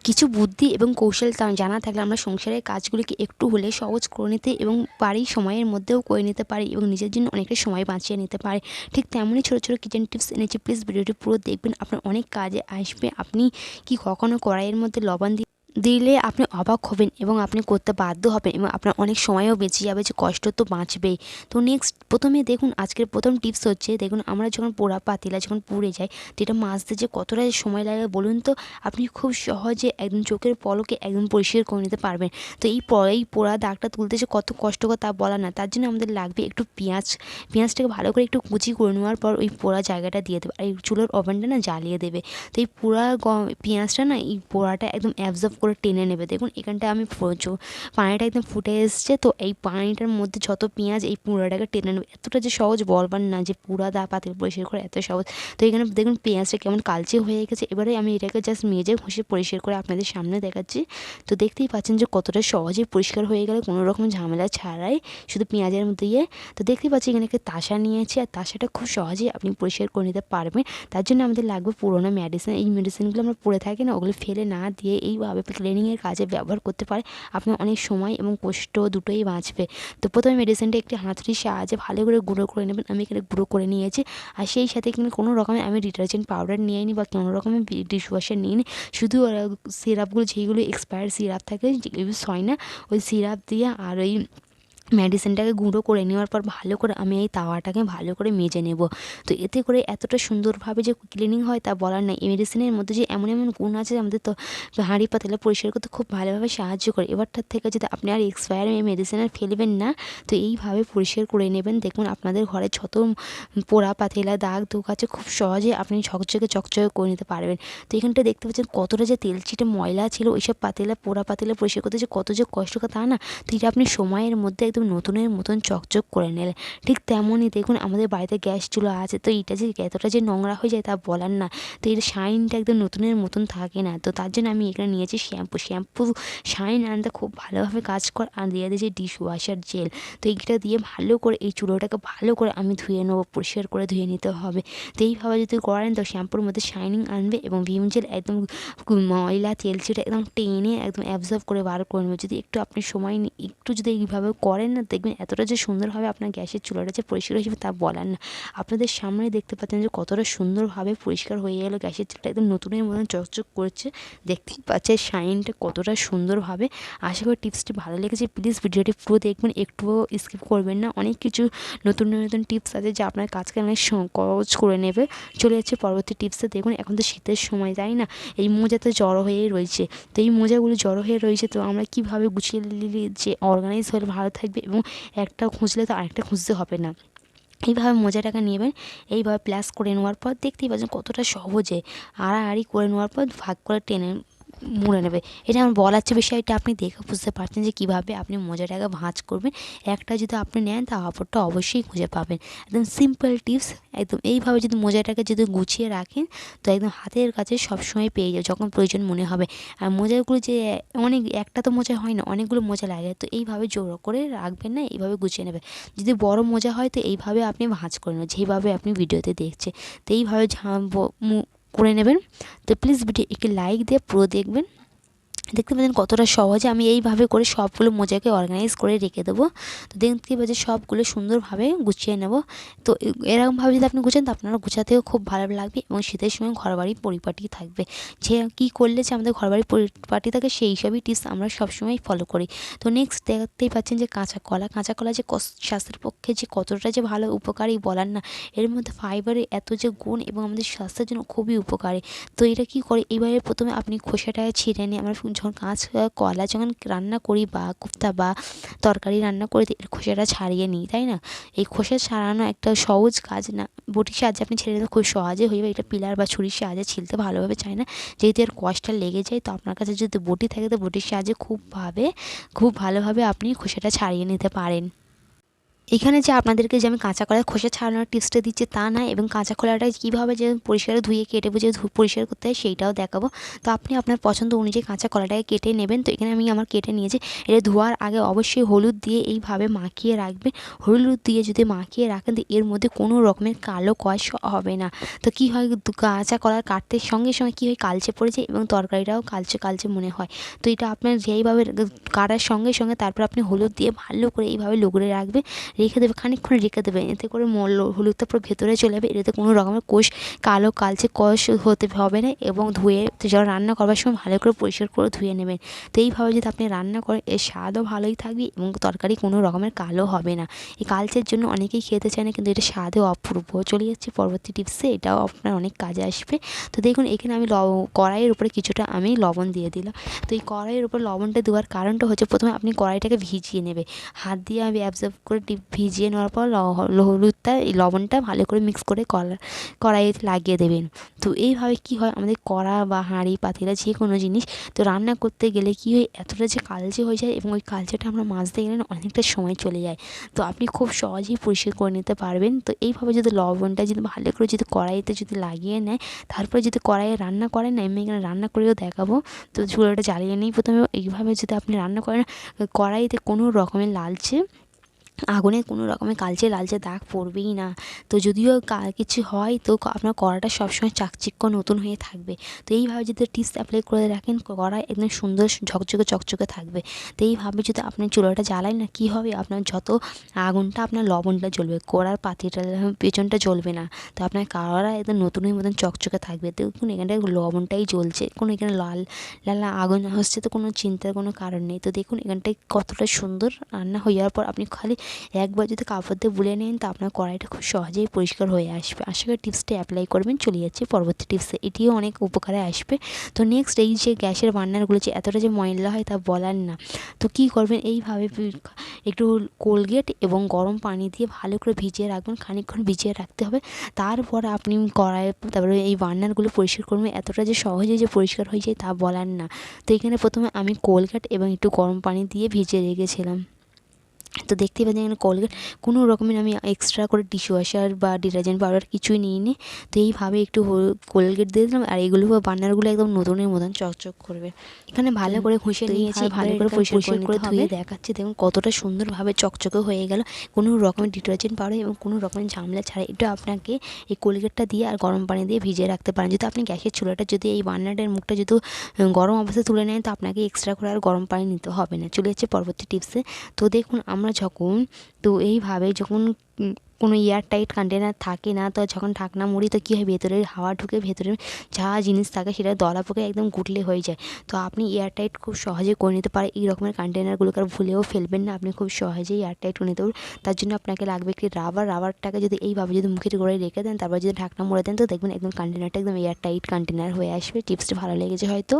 কিছু বুদ্ধি এবং কৌশল জানা থাকলে আমরা সংসারের কাজগুলিকে একটু হলে সহজ করে নিতে এবং পারি, সময়ের মধ্যেও করে নিতে পারি এবং নিজের জন্য অনেকটা সময় বাঁচিয়ে নিতে পারি। ঠিক তেমনই ছোটো ছোটো কিচেন টিপস এনেছি, প্লিজ ভিডিওটি পুরো দেখবেন, আপনার অনেক কাজে আসবে। আপনি কি কখনো কড়াইয়ের মধ্যে লবণ দিলে আপনি অবাক হবেন এবং আপনি করতে বাধ্য হবেন এবং আপনার অনেক সময়ও বেঁচে যাবে, যে কষ্ট তো বাঁচবেই। তো নেক্সট প্রথমে দেখুন, আজকের প্রথম টিপস হচ্ছে, দেখুন আমরা যখন পোড়া পাতিলা যখন পুড়ে যায়, তো এটা মাজতে যে কতটা সময় লাগে বলুন তো। আপনি খুব সহজে একদম চোখের পলকে একদম পরিষ্কার করে নিতে পারবেন। তো এই পোড়া দাগটা তুলতে যে কত কষ্টকর তা বলা না, তার জন্য আমাদের লাগবে একটু পেঁয়াজটাকে ভালো করে একটু কুচি করে নেওয়ার পর ওই পোড়া জায়গাটা দিয়ে দেবে, আর এই চুলোর ওভেনটা না জ্বালিয়ে দেবে। তো এই পোড়া পেঁয়াজটা না এই পোড়াটা একদম অ্যাবজর্ব করে টেনে নেবে। দেখুন এখানটা আমি পানিটা একদম ফুটে এসছে, তো এই পানিটার মধ্যে যত পেঁয়াজ এই পোড়াটাকে টেনে নেবে। এতটা যে সহজ বলবার না যে পোড়া পাতিল পরিষ্কার করে এত সহজ। তো এখানে দেখুন পেঁয়াজটা কেমন কালচে হয়ে গেছে। এবারে আমি এটাকে জাস্ট মেজে ঘষে পরিষ্কার করে আপনাদের সামনে দেখাচ্ছি। তো দেখতেই পাচ্ছেন যে কতটা সহজেই পরিষ্কার হয়ে গেলে, কোনো রকম ঝামেলা ছাড়াই, শুধু পেঁয়াজের মধ্যে দিয়ে। তো দেখতেই পাচ্ছি এখানে একটা তাসা নিয়েছি, আর তাসাটা খুব সহজেই আপনি পরিষ্কার করে নিতে পারবেন। তার জন্য আমাদের লাগবে পুরোনো মেডিসিন। এই মেডিসিনগুলো আমরা পড়ে থাকি না, ওগুলো ফেলে না দিয়ে এইভাবে ক্লিনিংয়ের কাজে ব্যবহার করতে পারে, আপনার অনেক সময় এবং কষ্ট দুটোই বাঁচবে। তো প্রথমে মেডিসিনটা একটি হাতুড়ির সাহায্যে ভালো করে গুঁড়ো করে নেবেন। আমি এখানে গুঁড়ো করে নিয়েছি, আর সেই সাথে কিন্তু কোনো রকমের আমি ডিটারজেন্ট পাউডার নিয়ে নিই বা কোনো রকমের ডিশওয়াশার নিয়ে নিই। শুধু সিরাপগুলো যেইগুলো এক্সপায়ার্ড সিরাপ থাকে, ইউজ হয় না, ওই সিরাপ দিয়ে আর ওই মেডিসিনটাকে গুঁড়ো করে নেওয়ার পর ভালো করে আমি এই তাওয়াটাকে ভালো করে মেজে নেব। তো এতে করে এতটা সুন্দরভাবে যে ক্লিনিং হয় তা বলার নেই। এই মেডিসিনের মধ্যে যে এমন এমন গুণ আছে, আমাদের তো হাঁড়ি পাতিলা পরিষ্কার করতে খুব ভালোভাবে সাহায্য করে। এবারটার থেকে যদি আপনি আর এক্সপায়ার মেডিসিন আর ফেলবেন না, তো এইভাবে পরিষ্কার করে নেবেন। দেখুন আপনাদের ঘরে যত পোড়া পাতিলা দাগ দুগ আছে, খুব সহজে আপনি চকচকে করে নিতে পারবেন। তো এখানটা দেখতে পাচ্ছেন কতটা যে তেলচিটে ময়লা ছিল, ওইসব পোড়া পাতিলা পরিষ্কার করতে যে কত যে কষ্টকর তা না। তো এটা আপনি সময়ের মধ্যে একদম নতুনের মতন চকচক করে নিলেন। ঠিক তেমনই দেখুন আমাদের বাড়িতে গ্যাস চুলা আছে, তো এটা যে এতটা যে নোংরা হয়ে যায় তা বলার না। তো এর শাইনটা একদম নতুনের মতন থাকে না। তো তার জন্য আমি এখানে নিয়েছি শ্যাম্পু শাইন আনতে খুব ভালোভাবে কাজ কর, আর দিয়ে দিয়েছি ডিশ ওয়াশার জেল। তো এইটা দিয়ে ভালো করে এই চুলোটাকে ভালো করে আমি ধুয়ে নেবো, পরিষ্কার করে ধুয়ে নিতে হবে। তো এইভাবে যদি করেন, তো শ্যাম্পুর মধ্যে শাইনিং আনবে এবং ভিম জেল একদম ময়লা তেলচিটা একদম টেনে একদম অ্যাবজর্ব করে বার করে নেবে। যদি একটু আপনি সময় একটু যদি এইভাবে করেন না, দেখবেন এতটা যে সুন্দর হবে আপনার গ্যাসের চুলাটা যে পরিষ্কার হয়ে যাবে তা বলার না। আপনাদের সামনে দেখতে পাচ্ছেন যে কতটা সুন্দরভাবে পরিষ্কার হয়ে গেলো, গ্যাসের চুলাটা একদম নতুনের মতন চকচক করছে। দেখতেই পাচ্ছেন শাইনটা কতটা সুন্দরভাবে। আশা করি টিপসটি ভালো লেগেছে। প্লিজ ভিডিওটি পুরো দেখবেন, একটুও স্কিপ করবেন না। অনেক কিছু নতুন নতুন টিপস আছে যা আপনার কাজকে অনেক সহজ করে নেবে। চলে যাচ্ছে পরবর্তী টিপসে। দেখুন এখন তো শীতের সময়, তাই না? এই মোজাতে জড়ো হয়েই রয়েছে। তো এই মোজাগুলো জড়ো হয়ে রয়েছে, তো আমরা কীভাবে গুছিয়ে নিলে যে অর্গানাইজ হলে ভালো থাকবে এবং একটা খুঁজলে তো আরেকটা খুঁজতে হবে না। এইভাবে মোজাটাকে নেবেন, এইভাবে প্লাস করে নেওয়ার পর দেখতেই পাচ্ছেন কতটা সহজে আড়াআড়ি করে নেওয়ার পর ভাগ করে টেনে মুড়ে নেবে। এটা আমার বলার চেয়ে বিষয়টা আপনি দেখে বুঝতে পারছেন যে কীভাবে আপনি মোজাটাকে ভাঁজ করবেন। একটা যদি আপনি নেন, তা অপরটা অবশ্যই খুঁজে পাবেন। একদম সিম্পল টিপস। একদম এইভাবে যদি মোজাটাকে যদি গুছিয়ে রাখেন, তো একদম হাতের কাছে সবসময় পেয়ে যাবে যখন প্রয়োজন মনে হবে। আর মোজাগুলো যে অনেক একটা তো মোজা হয় না, অনেকগুলো মোজা লাগে, তো এইভাবে জোড়ো করে রাখবেন না, এইভাবে গুছিয়ে নেবে। যদি বড় মোজা হয়, তো এইভাবে আপনি ভাঁজ করে নেবেন, যেইভাবে আপনি ভিডিওতে দেখছেন। তো এইভাবে করে নেবেন। তো প্লিজ ভিডিও একটি লাইক দিয়ে পুরো দেখবেন। দেখতে পাচ্ছেন কতটা সহজে আমি এইভাবে করে সবগুলো মোজাকে অর্গানাইজ করে রেখে দেবো। তো দেখতে পাচ্ছেন সবগুলো সুন্দরভাবে গুছিয়ে নেব। তো এরকমভাবে যদি আপনি গুছান, তো আপনারা গুছাতেও খুব ভালো লাগবে এবং শীতের সময় ঘরবাড়ি পরিপাটি থাকবে। যে কী করলে যে আমাদের ঘরবাড়ি পরিপাটি থাকে, সেই সবই টিপস আমরা সবসময় ফলো করি। তো নেক্সট দেখতেই পাচ্ছেন যে কাঁচা কলা যে স্বাস্থ্যের পক্ষে যে কতটা যে ভালো উপকারী বলার না। এর মধ্যে ফাইবারের এত যে গুণ এবং আমাদের স্বাস্থ্যের জন্য খুবই উপকারী। তো এটা কী করে, এইভাবে প্রথমে আপনি খোসাটাকে ছিঁড়ে নিয়ে, আমরা যখন কলা যখন রান্না করি বা কোফতা বা তরকারি রান্না করে এর খোসাটা ছাড়িয়ে নিই, তাই না? এই খোসা ছাড়ানো একটা সহজ কাজ না, বটির সাহায্যে আপনি ছেড়ে দিলে খুব সহজে হয়ে যাবে। এটা পিলার বা ছুরির সাহায্যে ছিলতে ভালোভাবে চায় না, যেহেতু এর কষটা লেগে যায়। তো আপনার কাছে যদি বটি থাকে, তো বটির সাহায্যে খুব ভালোভাবে আপনি খোসাটা ছাড়িয়ে নিতে পারেন। এখানে যে আপনাদেরকে যে আমি কাঁচা কলার খোসা ছাড়ানোর টিপসটা দিচ্ছি তা না, এবং কাঁচা কলাটা কীভাবে যে পরিষ্কার ধুয়ে কেটে বুঝে পরিষ্কার করতে হয় সেইটাও দেখাবো। তো আপনি আপনার পছন্দ অনুযায়ী কাঁচা কলাটাকে কেটে নেবেন। তো এখানে আমি আমার কেটে নিয়েছি। এটা ধোয়ার আগে অবশ্যই হলুদ দিয়ে এইভাবে মাখিয়ে রাখবেন। হলুদ দিয়ে যদি মাখিয়ে রাখেন তো এর মধ্যে কোনো রকমের কালো কষ হবে না। তো কী হয়, কাঁচা কলার কাটতে সঙ্গে সঙ্গে কী হয়, কালচে পড়ে যায় এবং তরকারিটাও কালচে কালচে মনে হয়। তো এটা আপনার যেইভাবে কাটার সঙ্গে সঙ্গে তারপর আপনি হলুদ দিয়ে ভালো করে এইভাবে লুগড়ে রাখবে, রেখে দেবে, খানিকক্ষণ রেখে দেবেন। এতে করে হলুদটা পুরো ভেতরে চলে যাবে। এটাতে কোনো রকমের কালো কালচে কষ হতে হবে না। এবং ধুয়ে যখন রান্না করবার সময় ভালো করে পরিষ্কার করে ধুয়ে নেবেন। তো এইভাবে যদি আপনি রান্না করেন এর স্বাদও ভালোই থাকবে এবং তরকারি কোনো রকমের কালো হবে না। এই কালচের জন্য অনেকেই খেতে চায় না, কিন্তু এটা স্বাদেও অপূর্ব। চলে যাচ্ছি পরবর্তী টিপসে, এটাও আপনার অনেক কাজে আসবে। তো দেখুন এখানে আমি কড়াইয়ের উপরে কিছুটা আমি লবণ দিয়ে দিলাম। তো এই কড়াইয়ের উপর লবণটা দেওয়ার কারণটা হচ্ছে, প্রথমে আপনি কড়াইটাকে ভিজিয়ে নেবে, হাত দিয়ে আমি অ্যাবজর্ব করে ভিজিয়ে নেওয়ার পর হলুদটা এই লবণটা ভালো করে মিক্স করে কড়াইতে লাগিয়ে দেবেন। তো এইভাবে কী হয়, আমাদের কড়া বা হাঁড়ি পাতিলা যে কোনো জিনিস তো রান্না করতে গেলে কী হয়, এতটা যে কালচে হয়ে যায় এবং ওই কালচেটা আমরা মাজতে গেলে না অনেকটা সময় চলে যায়। তো আপনি খুব সহজেই পরিষ্কার করে নিতে পারবেন। তো এইভাবে যদি লবণটা যদি ভালো করে যদি কড়াইতে যদি লাগিয়ে নেয়, তারপরে যদি কড়াইয়ে রান্না করেন না, আমি এখানে রান্না করেও দেখাবো। তো চুলাটা জ্বালিয়ে নিই প্রথমে। এইভাবে যদি আপনি রান্না করেন, কড়াইতে কোনো রকমের আগুনে কোনো রকমের কালচে লালচে দাগ পড়বেই না। তো যদিও কিছু হয় তো আপনার কড়াটা সবসময় চাকচিক্য নতুন হয়ে থাকবে। তো এইভাবে যদি টিপস অ্যাপ্লাই করে রাখেন, কড়া একদম সুন্দর ঝকঝকে চকচকে থাকবে। তো এইভাবে যদি আপনি চুলাটা জ্বালান না, কী হবে, আপনার যত আগুনটা আপনার লবণটা জ্বলবে, কড়ার পাতিটা পেছনটা জ্বলবে না। তো আপনার কড়া একদম নতুনের মতন চকচকে থাকবে। দেখুন এখানটায় লবণটাই জ্বলছে, কোনো এখানে লাল লাল আগুন হচ্ছে, তো কোনো চিন্তার কোনো কারণ নেই। তো দেখুন এখানটায় কতটা সুন্দর রান্না হয়ে যাওয়ার পর আপনি খালি একবার যদি কাপড় দিয়ে বুলে নেন, তো আপনার কড়াইটা খুব সহজেই পরিষ্কার হয়ে আসবে। আশা করি টিপসটা অ্যাপ্লাই করবেন। চলে যাচ্ছে পরবর্তী টিপসে, এটিও অনেক উপকারে আসবে। তো নেক্সট, এই যে গ্যাসের বার্নারগুলো যে এতটা যে ময়লা হয় তা বলার না। তো কী করবেন, এইভাবে একটু কোলগেট এবং গরম পানি দিয়ে ভালো করে ভিজিয়ে রাখবেন, খানিকক্ষণ ভিজিয়ে রাখতে হবে। তারপর আপনি তারপরে এই বার্নারগুলো পরিষ্কার করবেন। এতটা যে সহজে যে পরিষ্কার হয়ে যায় তা বলার না। তো এখানে প্রথমে আমি কোলগেট এবং একটু গরম পানি দিয়ে ভিজিয়ে রেখেছিলাম। তো দেখতেই পাচ্ছেন এখানে কোলগেট, কোনো রকমের আমি এক্সট্রা করে ডিশওয়াশার বা ডিটারজেন্ট পাউডার কিছুই নিইনি। তো এইভাবে একটু কোলগেট দিয়ে দিলাম, আর এগুলো বার্নারগুলো একদম নতুনের মতন চকচক করবে। এখানে ভালো করে ঘষে নিয়েছি, ভালো করে পরিষ্কার করে ধুয়ে দেখাচ্ছি। দেখুন কতটা সুন্দরভাবে চকচকে হয়ে গেল, কোনো রকমের ডিটারজেন্ট পাউডার এবং কোনো রকমের ঝামেলা ছাড়া। এটা আপনাকে এই কোলগেটটা দিয়ে আর গরম পানি দিয়ে ভিজিয়ে রাখতে পারেন। যদি আপনি গ্যাসের চুলাটা যদি এই বার্নারের মুখটা যদি গরম অবস্থায় তুলে নেন, তো আপনাকে এক্সট্রা করে আর গরম পানি নিতে হবে না। চলে যাচ্ছে পরবর্তী টিপসে। তো দেখুন আমরা যখন এইভাবে যখন কোনো এয়ার টাইট কন্টেনার থাকে না, তো যখন ঢাকনা মুড়ি, তো কী হয়, ভেতরের হাওয়া ঢুকে ভেতরে যা জিনিস থাকে সেটা দলা পোকে একদম গুটলে হয়ে যায়। তো আপনি এয়ার টাইট খুব সহজে করে নিতে পারেন। এই রকমের কন্টেনারগুলোকে আর ভুলেও ফেলবেন না, আপনি খুব সহজেই এয়ার টাইট করে নিতে পারবেন। তার জন্য আপনাকে লাগবে একটি রাবারটাকে যদি এইভাবে যদি মুখের গোড়ায় রেখে দেন, তারপর যদি ঢাকনা মুড়ে দেন, তো দেখবেন একদম কন্টেনারটা একদম এয়ার টাইট কন্টেনার হয়ে আসবে। টিপসটি ভালো লেগেছে হয়তো।